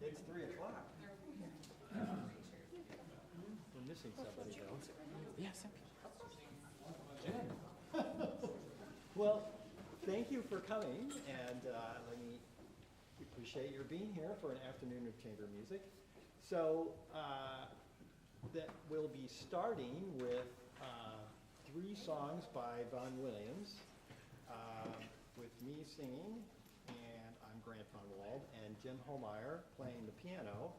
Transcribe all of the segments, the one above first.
It's 3 o'clock. We're missing somebody though. Yes. Jim. Well, thank you for coming, and let me appreciate your being here for an afternoon of chamber music. So that we'll be starting with 3 songs by Von Williams, with me singing, and I'm Grant Von Wald, and Jim Hohmeyer playing the piano.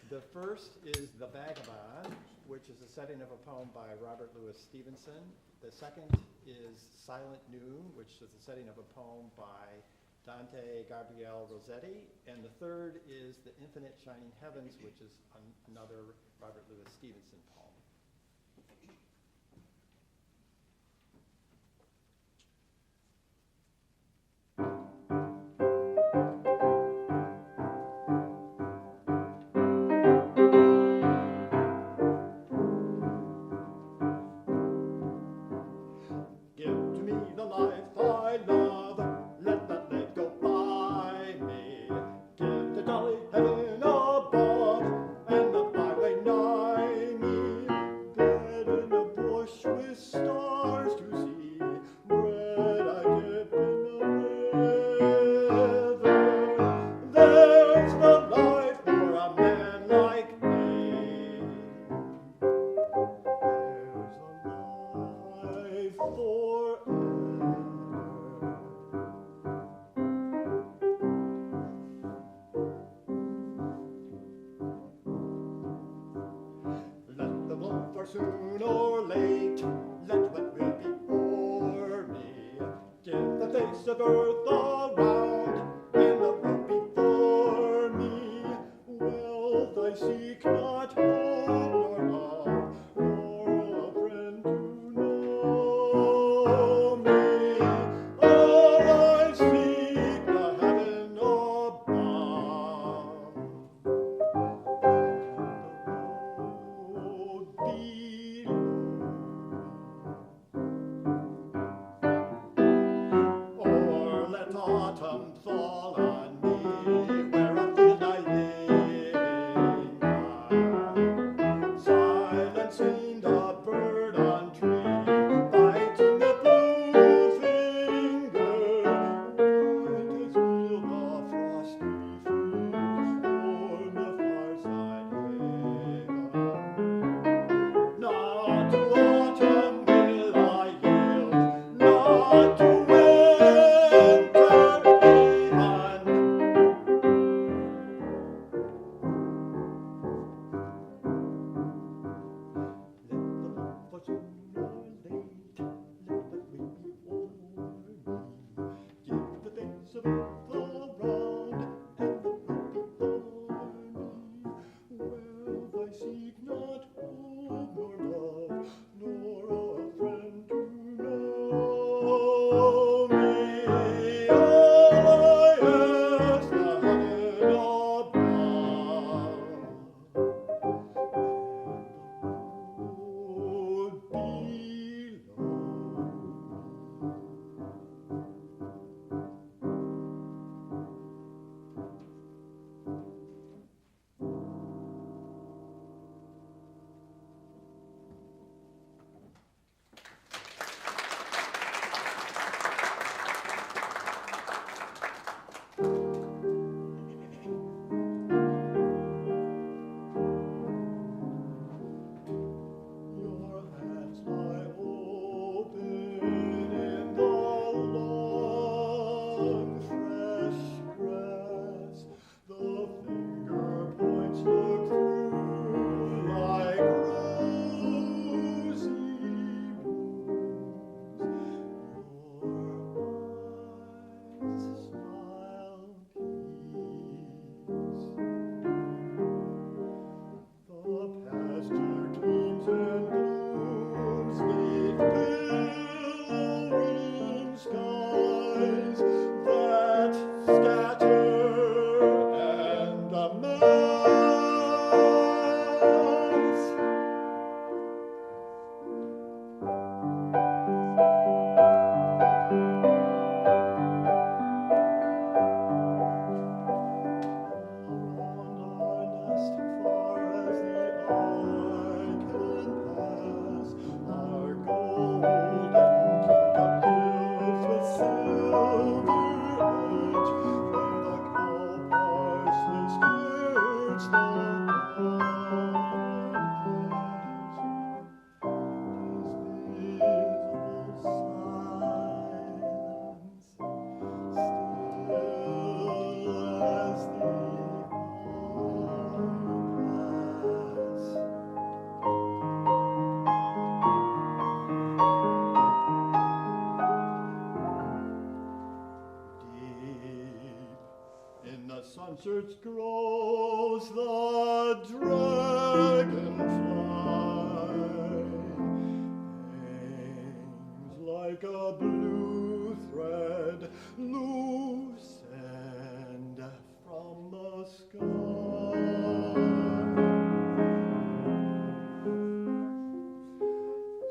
The first is The Vagabond, which is a setting of a poem by Robert Louis Stevenson. The second is Silent Noon, which is a setting of a poem by Dante Gabriel Rossetti. And the third is The Infinite Shining Heavens, which is another Robert Louis Stevenson poem. Soon or late, let what will be o'er me. Give the face of earth around, and the world before me. Wealth I seek not, hope nor love, nor a friend to know me. All I seek, the heaven above. Or let autumn fall on me, where a field I linger. which grows the dragonfly hangs like a blue thread loosened from the sky.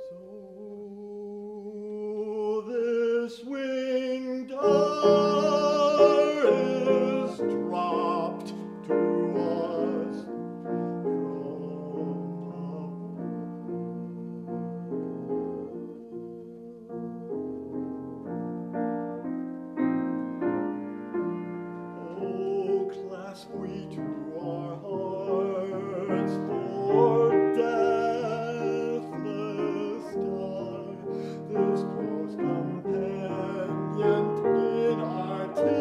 So this winged is dropped to us from above. Oh, clasp we to our hearts for deathless die, this close companion in articulate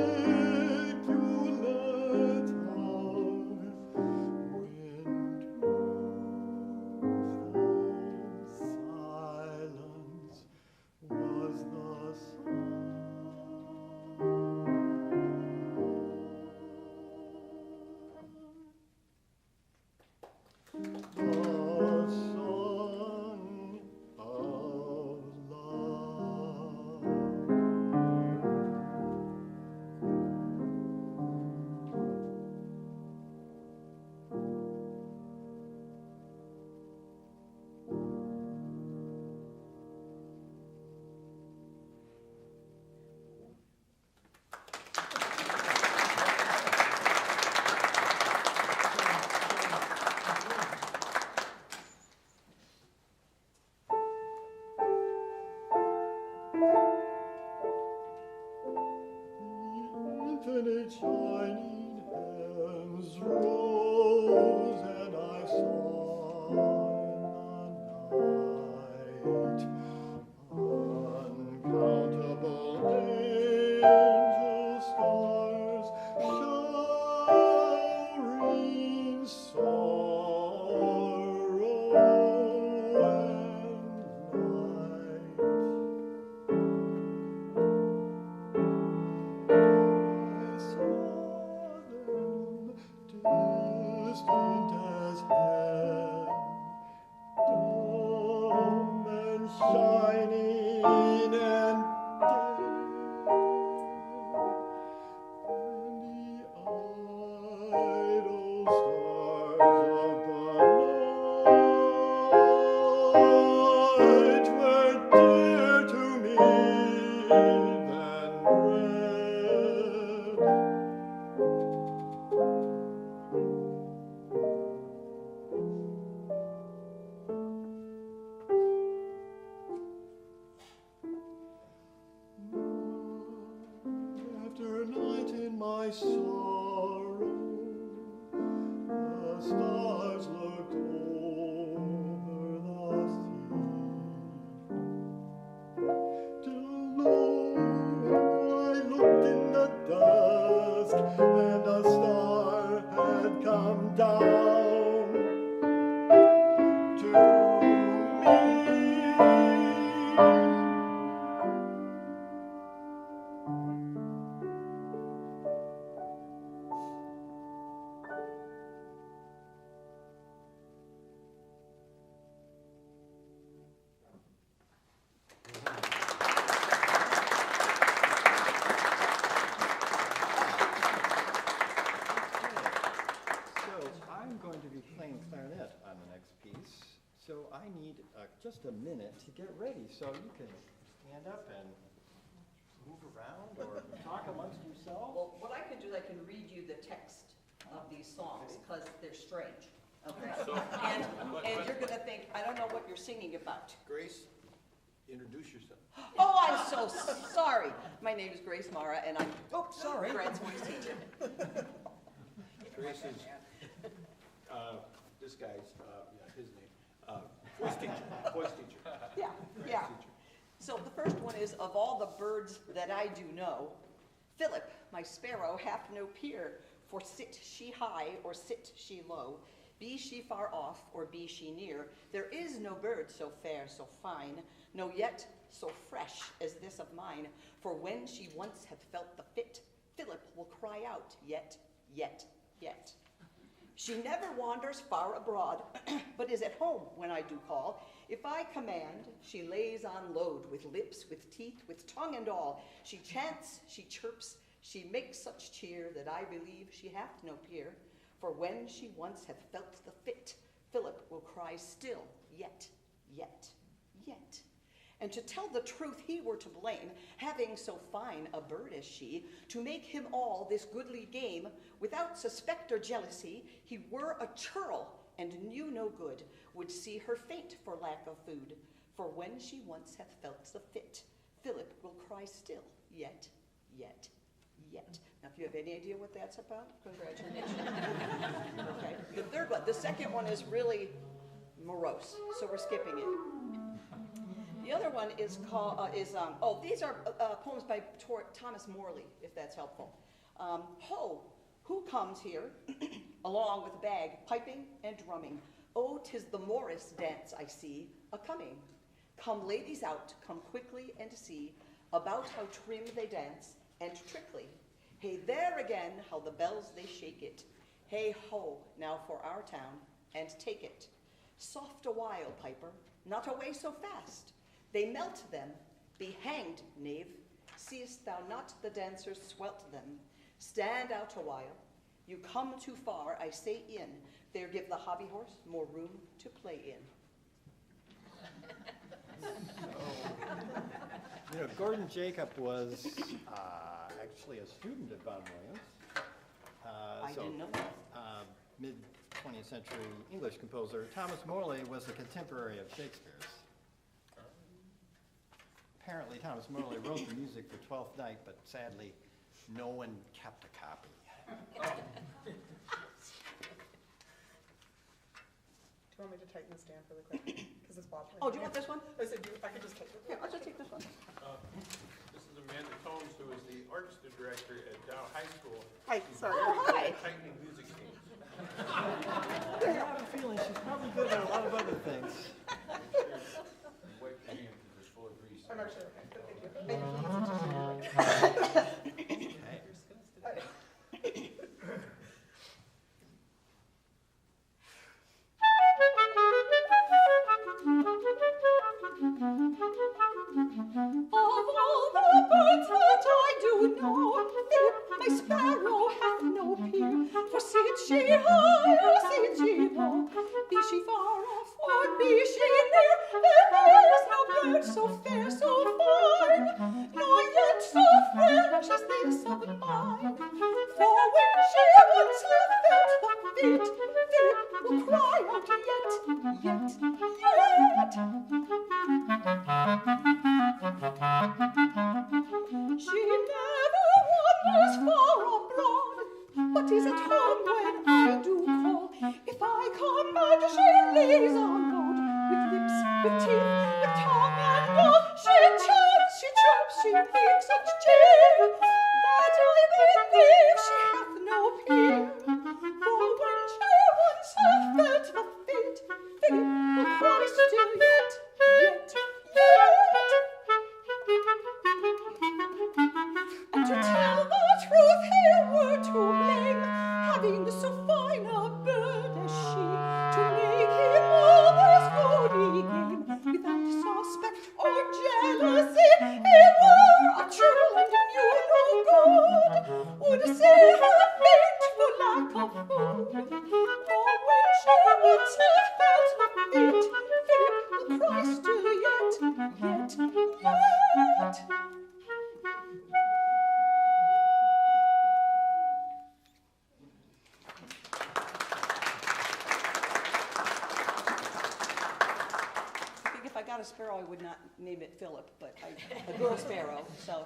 heart, when silence was the song of love. Infinite shining heavens rose, and I saw in the night uncountable angel stars showering sorrow and light. I saw them distant as heaven, dumb and shining and dead, and the idle stars of the night were dear to me than bread. After night in my sorrow, the stars looked over the sea. Till lo, I looked in the dusk, and a star had come down to me. So I'm going to be playing clarinet on the next piece. So I need just a minute to get ready. So you can stand up and move around or talk amongst yourselves. Well, what I can do is I can read you the text of these songs because they're strange. Okay. And you're going to think, I don't know what you're singing about. Grace, introduce yourself. Oh, I'm so sorry. My name is Grace Marra, and I'm Grant's voice teacher. Grace is, this guy's, his name, voice teacher. Yeah, yeah. So the first one is, of all the birds that I do know, Philip, my sparrow, hath no peer, for sit she high or sit she low, be she far off or be she near, there is no bird so fair, so fine, no yet so fresh as this of mine, for when she once hath felt the fit, Philip will cry out, yet, yet. She never wanders far abroad, but is at home when I do call. If I command, she lays on load, with lips, with teeth, with tongue and all. She chants, she chirps, she makes such cheer that I believe she hath no peer. For when she once hath felt the fit, Philip will cry still, yet, yet, yet. And to tell the truth, he were to blame, having so fine a bird as she, to make him all this goodly game, without suspect or jealousy. He were a churl, and knew no good, would see her faint for lack of food. For when she once hath felt the fit, Philip will cry still, yet, yet, yet. Now, if you have any idea what that's about, congratulations. Okay, the third one, the second one is really morose, so we're skipping it. The other one is called, these are poems by Thomas Morley, if that's helpful. Ho, who comes here, along with bag, piping and drumming? Oh, 'tis the Morris dance I see a-coming. Come ladies out, come quickly and see about how trim they dance and trickly. Hey, there again, how the bells they shake it. Hey ho, now for our town, and take it. Soft a while, piper, not away so fast. They melt them, be hanged, knave. Seest thou not the dancers swelt them? Stand out a while. You come too far, I say in. There give the hobby horse more room to play in. Gordon Jacob was actually a student of Von Williams. I didn't know that. Mid-20th century English composer. Thomas Morley was a contemporary of Shakespeare's. Apparently, Thomas Morley wrote the music for Twelfth Night, but sadly, no one kept a copy. Do you want me to tighten the stand really quick? Because it's wobbling. Oh, do you want this one? I said, I could just take it. Here, I'll just take this one. This is Amanda Combs, who is the orchestra director at Dow High School. Hi, sorry. Oh, hi. Tightening music scenes. I have a feeling she's probably good at a lot of other things. Wipe your hand because it's full of grease. I'm actually okay. Thank you. Of all the birds that I do know, Philip, my sparrow, hath no peer. For sit she high or sit she low, be she far off or be she near, there is no bird so fair, so fine, nor yet so fresh as this of mine. For when she once hath felt the fit, Philip will cry out yet, yet, yet. She never wanders far abroad, but is at home when I do call. If I command, she lays on load, with lips, with teeth, with tongue and all. She chants, she chirps, she makes such cheer, that I believe she hath no peer. For when she once hath felt the fit, Philip will cry still yet, yet, yet. And to tell the truth, he were to blame, having so fine a bird as she, to make him all this goody game, without suspect or jealousy. He were a churl and knew no good, would see her faint for lack of food. For when she once hath felt the fit, Philip will cry still yet, yet, yet. I think if I got a sparrow, I would not name it Philip, but a girl sparrow, so.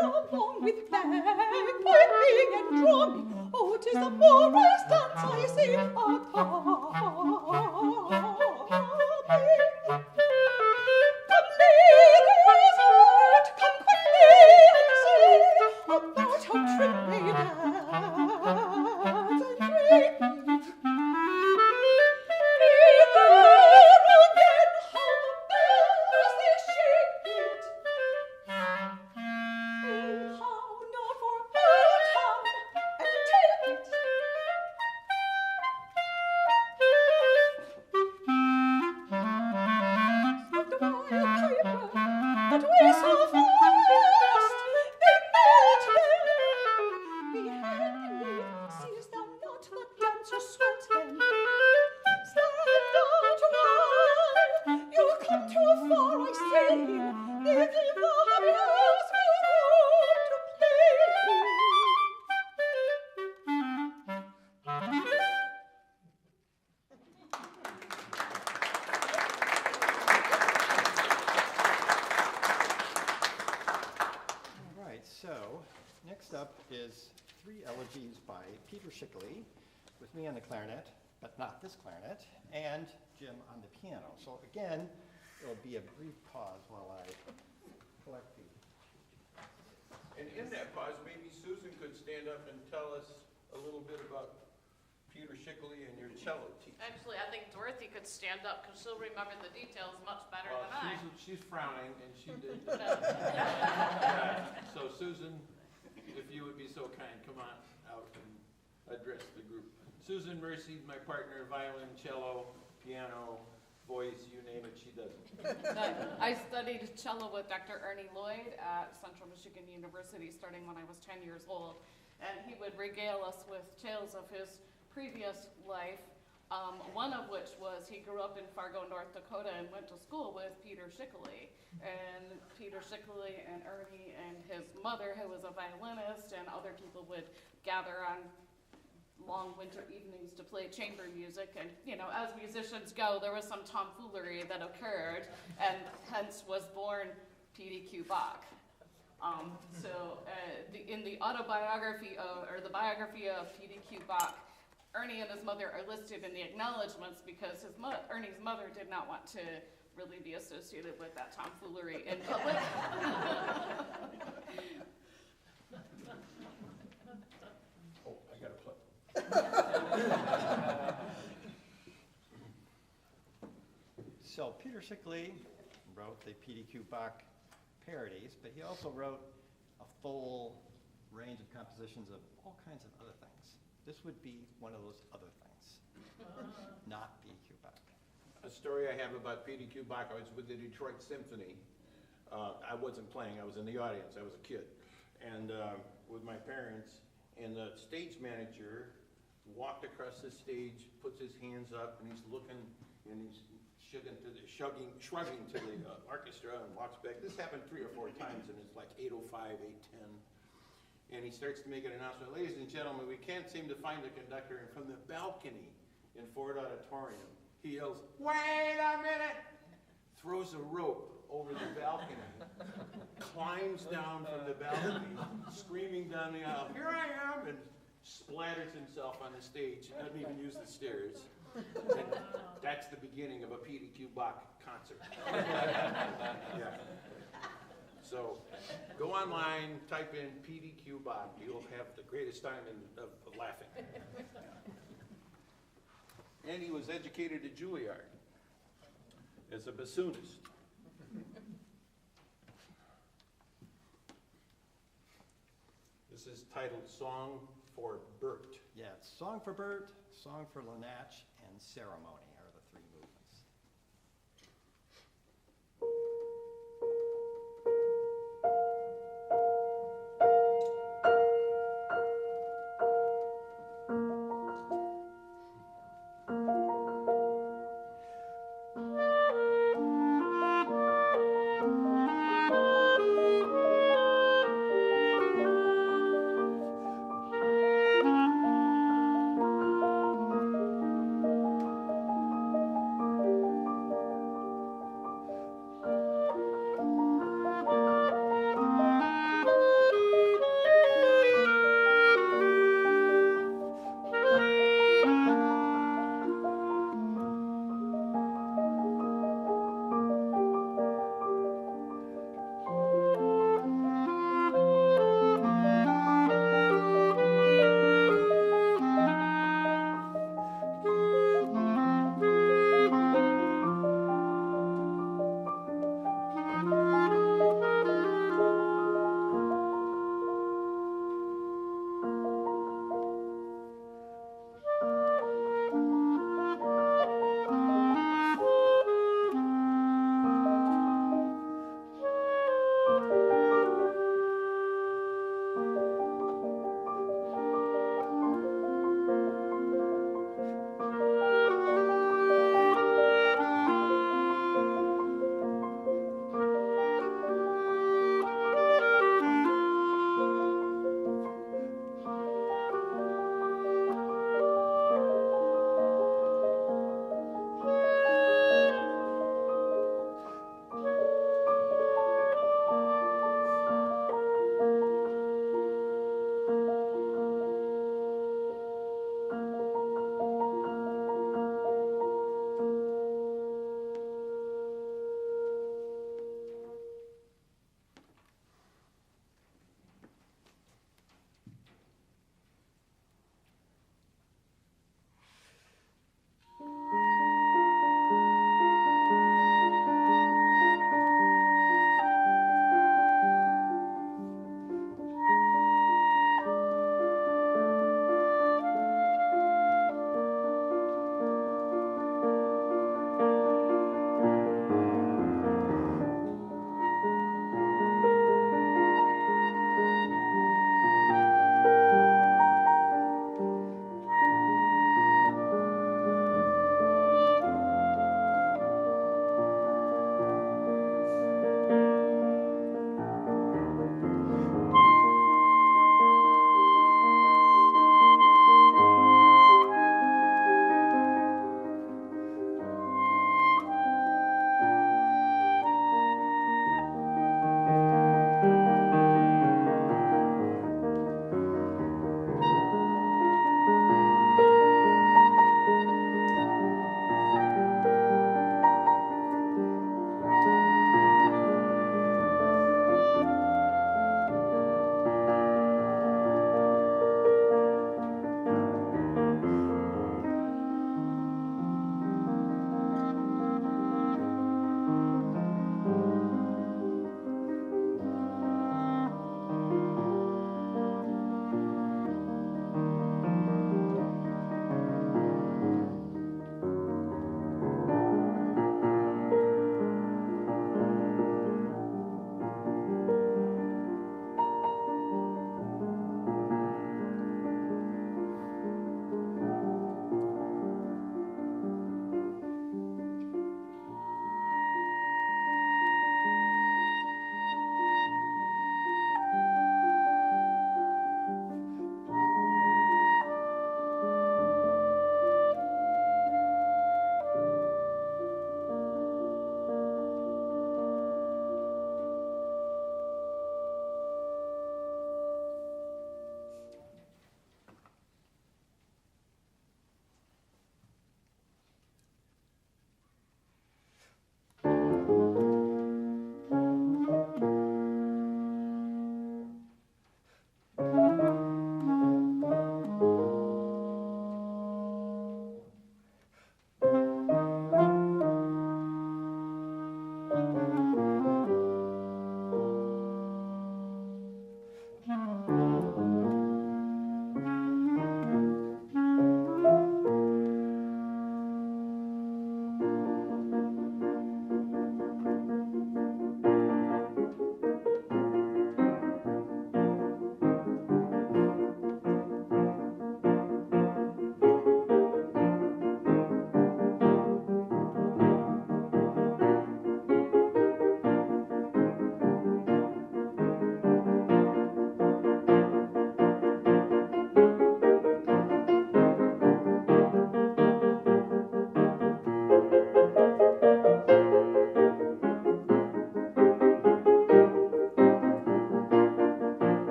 Along with bagpiping and drumming, oh, 'tis the Morris dance I see a-coming. Come, ladies, out, come quickly and see about how trim they dance star I say, if ever happiness will come to play. All right, so next up is three elegies by Peter Schickley, with me on the clarinet, but not this clarinet, and Jim on the piano. So again, there'll be a brief pause while I collect the. And in that pause, maybe Susan could stand up and tell us a little bit about Peter Schickley and your cello teacher. Actually, I think Dorothy could stand up because she'll remember the details much better Well, than I. she's frowning, and she did. So Susan, if you would be so kind, come on out and address the group. Susan Mercy, my partner, violin, cello, piano, voice, you name it, she does it. I studied cello with Dr. Ernie Lloyd at Central Michigan University starting when I was 10 years old. And he would regale us with tales of his previous life, one of which was he grew up in Fargo, North Dakota and went to school with Peter Schickley. And Peter Schickley and Ernie and his mother, who was a violinist, and other people would gather on long winter evenings to play chamber music. And, you know, as musicians go, there was some tomfoolery that occurred, and hence was born P.D.Q. Bach. In the autobiography or the biography of P.D.Q. Bach, Ernie and his mother are listed in the acknowledgments because Ernie's mother did not want to really be associated with that tomfoolery in public. Oh, I got a plug. So Peter Schickley wrote the P.D.Q. Bach parodies, but he also wrote a full range of compositions of all kinds of other things. This would be one of those other things, not P.D.Q. Bach. A story I have about P.D.Q. Bach, I was with the Detroit Symphony. I wasn't playing, I was in the audience, I was a kid. And with my parents, and the stage manager walked across the stage, puts his hands up, and he's looking, and he's shrugging to the orchestra and walks back. This happened 3 or 4 times, and it's like 8:05, 8:10. And he starts to make an announcement, ladies and gentlemen, we can't seem to find the conductor. And from the balcony in Ford Auditorium, he yells, wait a minute, throws a rope over the balcony, climbs down from the balcony, screaming down the aisle, here I am, and splatters himself on the stage, doesn't even use the stairs. And that's the beginning of a P.D.Q. Bach concert. Yeah. So go online, type in P.D.Q. Bach. You'll have the greatest time of laughing. And he was educated at Juilliard as a bassoonist. This is titled Song for Bert. Yeah, it's Song for Bert, Song for Lenach, and Ceremony are the 3 movements.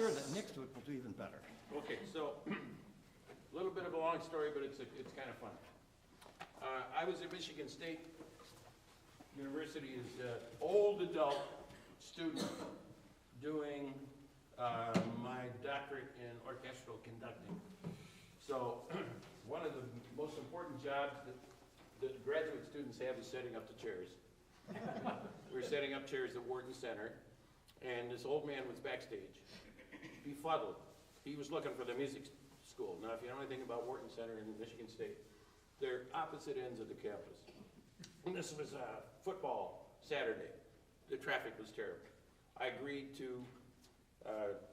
sure that next week will do even better. Okay, so, a little bit of a long story, but it's kind of fun. I was at Michigan State University as an old adult student doing my doctorate in orchestral conducting. So, one of the most important jobs that graduate students have is setting up the chairs. We were setting up chairs at Wharton Center, and this old man was backstage, befuddled. He was looking for the music school. Now, if you know anything about Wharton Center in Michigan State, they're opposite ends of the campus. And this was a football Saturday. The traffic was terrible. I agreed to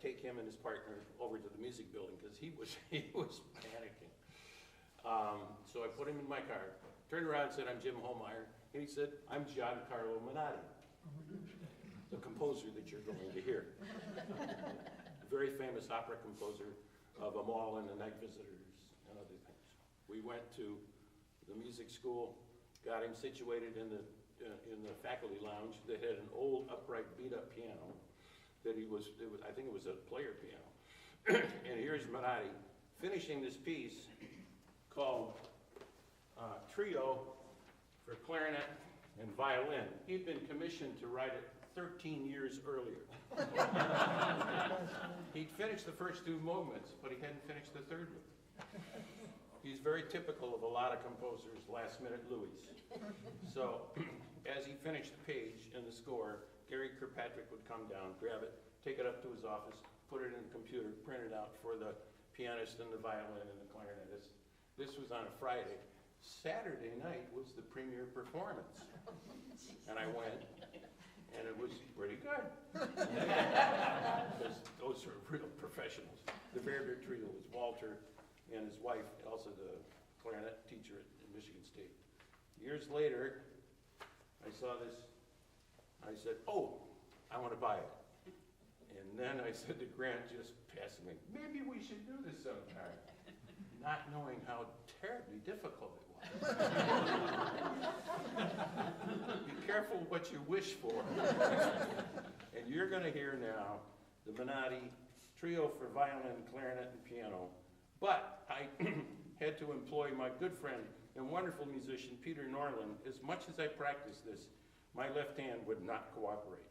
take him and his partner over to the music building because he was panicking. So I put him in my car, turned around and said, "I'm Jim Hohmeyer." And he said, "I'm Giancarlo Menotti, the composer that you're going to hear." A very famous opera composer of Amal and the Night Visitors and other things. We went to the music school, got him situated in the faculty lounge that had an old upright beat-up piano that I think it was a player piano. And here's Menotti finishing this piece called Trio for Clarinet and Violin. He'd been commissioned to write it 13 years earlier. He'd finished the first two movements, but he hadn't finished the third one. He's very typical of a lot of composers, last-minute Louis. So, as he finished the page in the score, Gary Kirkpatrick would come down, grab it, take it up to his office, put it in the computer, print it out for the pianist and the violin and the clarinetist. This was on a Friday. Saturday night was the premiere performance. And I went, and it was pretty good. Because those are real professionals. The Verdi Trio was Walter and his wife, also the clarinet teacher at Michigan State. Years later, I saw this. I said, "Oh, I want to buy it." And then I said to Grant, just passingly, "Maybe we should do this sometime," not knowing how terribly difficult it was. Be careful what you wish for. And you're going to hear now the Menotti Trio for Violin, Clarinet, and Piano. But I had to employ my good friend and wonderful musician, Peter Norland. As much as I practiced this, my left hand would not cooperate.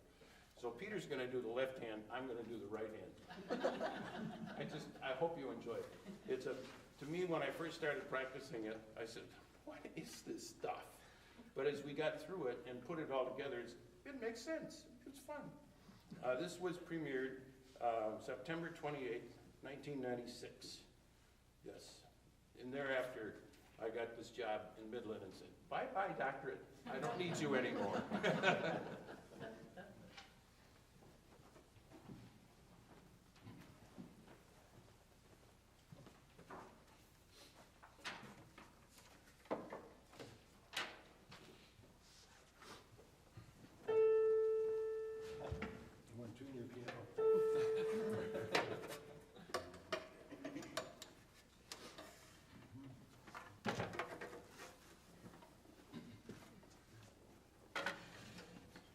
So Peter's going to do the left hand, I'm going to do the right hand. I hope you enjoy it. To me, when I first started practicing it, I said, "What is this stuff?" But as we got through it and put it all together, it makes sense. It's fun. This was premiered September 28th, 1996. Yes. And thereafter, I got this job in Midland and said, "Bye-bye, doctorate. I don't need you anymore." You want to tune your piano?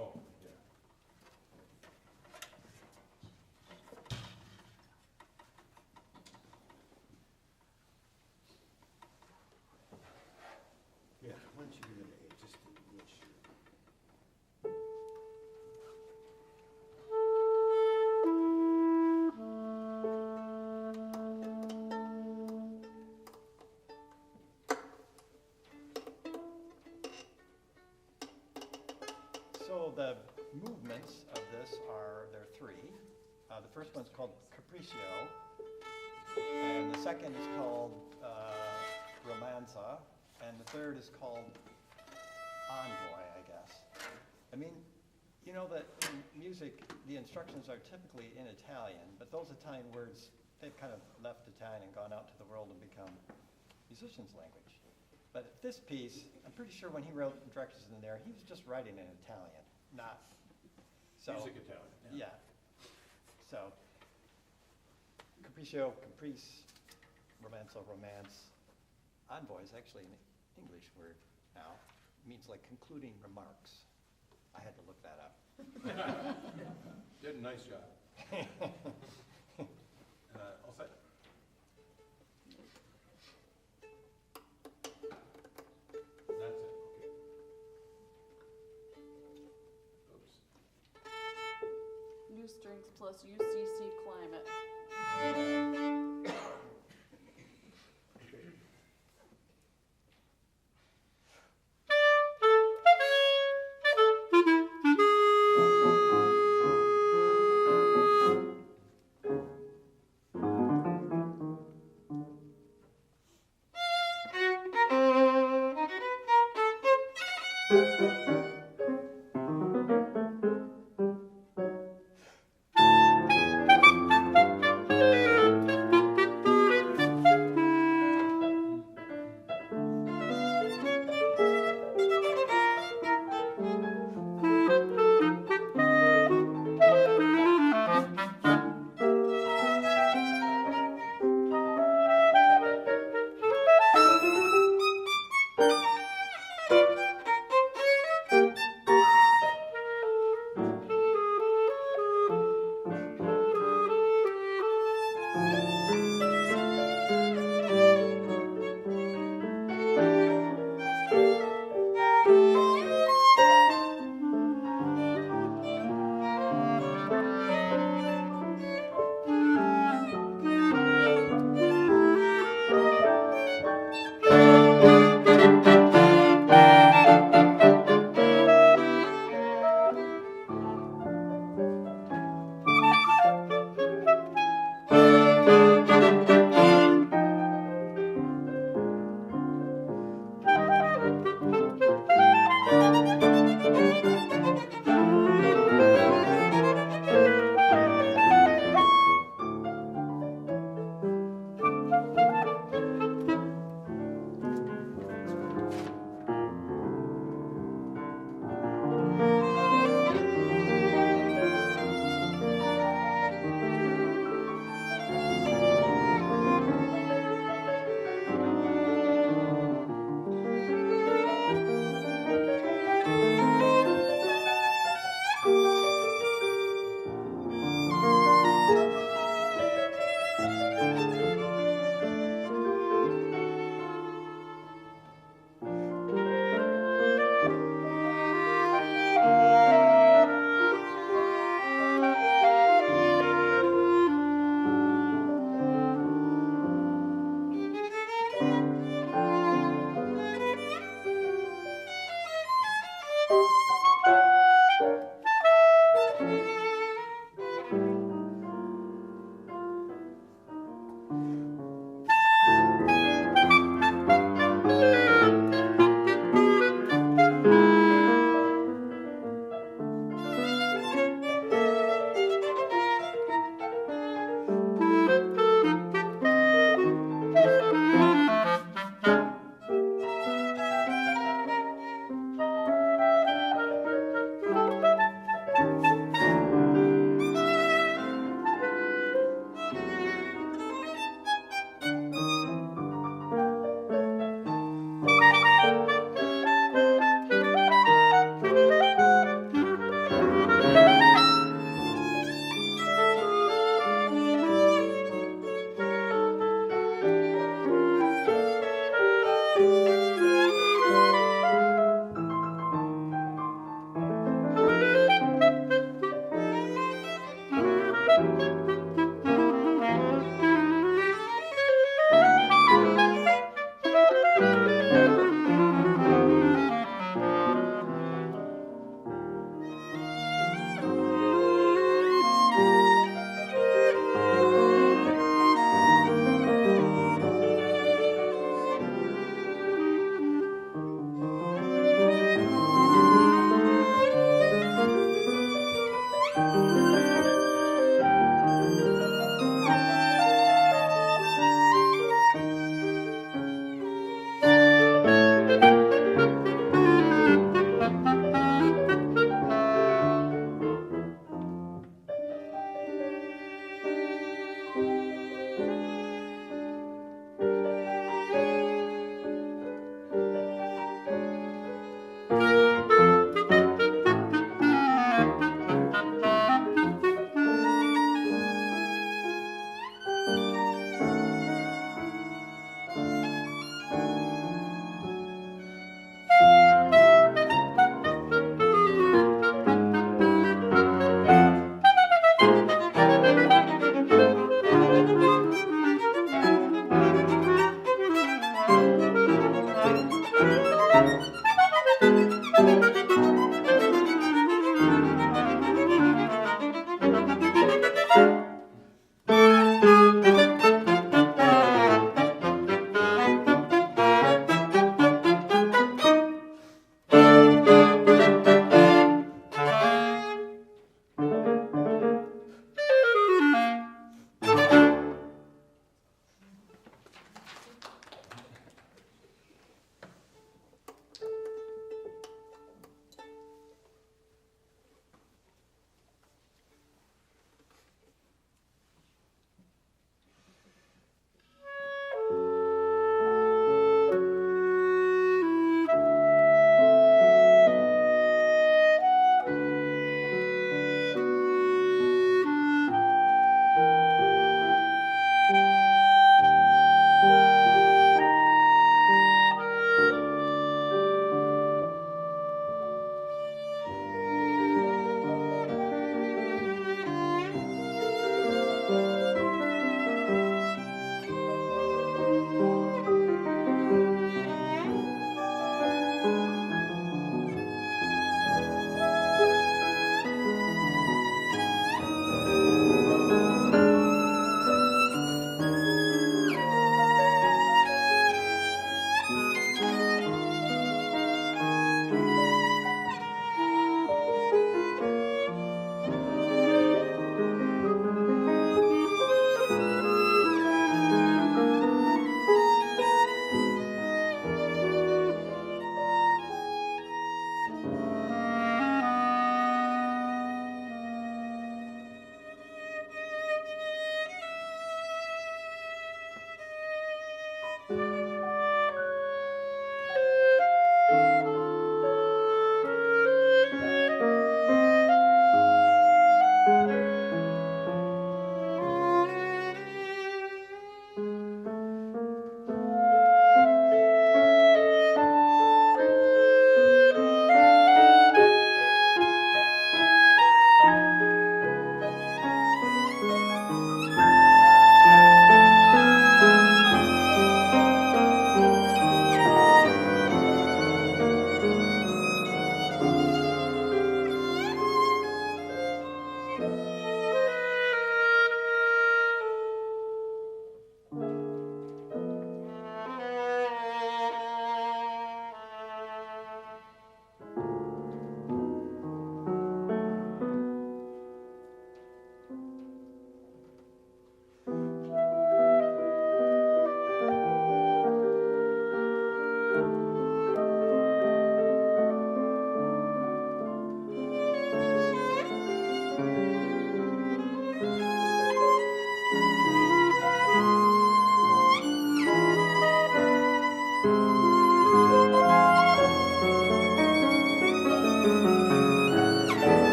Oh, yeah. Yeah, why don't you give it an A, just to make sure. So the movements of this there are three. The first one's called Capriccio, and the second is called Romanza, and the third is called Envoy, I guess. I mean, you know that in music, the instructions are typically in Italian, but those Italian words, they've kind of left Italian and gone out to the world and become musicians' language. But this piece, I'm pretty sure when he wrote directions in there, he was just writing in Italian, not so. Music Italian. Yeah. So, Capriccio, caprice, romanzo, romance. Envoy is actually an English word now. It means like concluding remarks. I had to look that up. Did a nice job. plus UCC climate.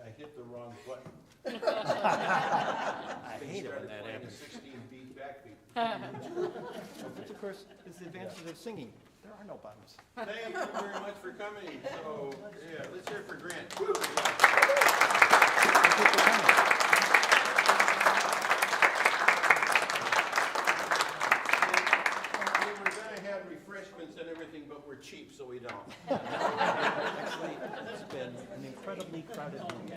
I hit the wrong button. I hate it when that Started happens. playing a 16-beat backbeat. Which of course is the advantage of singing. There are no buttons. Thank you very much for coming. So, yeah, let's hear it for Grant. Thank you for coming. We were gonna have refreshments and everything, but we're cheap, so we don't. Actually, it's been an incredibly crowded room.